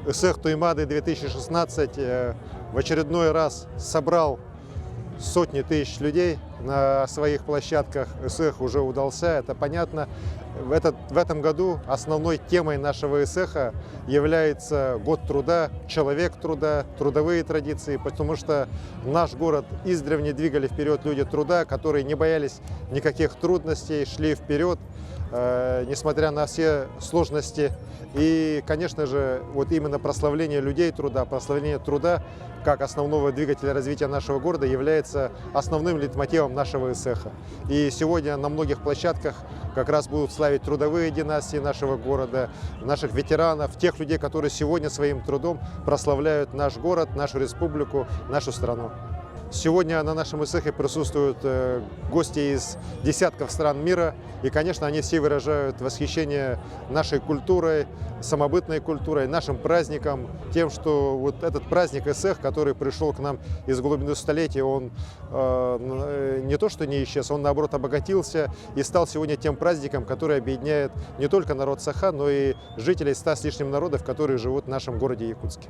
ЭСЭХ Туймады 2016 в очередной раз собрал сотни тысяч людей на своих площадках. ЭСЭХ уже удался, это понятно. В этом году основной темой нашего ЭСЭХа является год труда, человек труда, трудовые традиции, потому что наш город издревле двигали вперед люди труда, которые не боялись никаких трудностей, шли вперед, несмотря на все сложности. И, конечно же, вот именно прославление людей труда, прославление труда как основного двигателя развития нашего города является основным лейтмотивом нашего ЭСЭХа. И сегодня на многих площадках как раз будут славить трудовые династии нашего города, наших ветеранов, тех людей, которые сегодня своим трудом прославляют наш город, нашу республику, нашу страну. Сегодня на нашем ЭСЭХе присутствуют гости из десятков стран мира, и, конечно, они все выражают восхищение нашей культурой, самобытной культурой, нашим праздником, тем, что вот этот праздник ЭСЭХ, который пришел к нам из глубины столетия, он не то что не исчез, он, наоборот, обогатился и стал сегодня тем праздником, который объединяет не только народ Саха, но и жителей 100 с лишним народов, которые живут в нашем городе Якутске.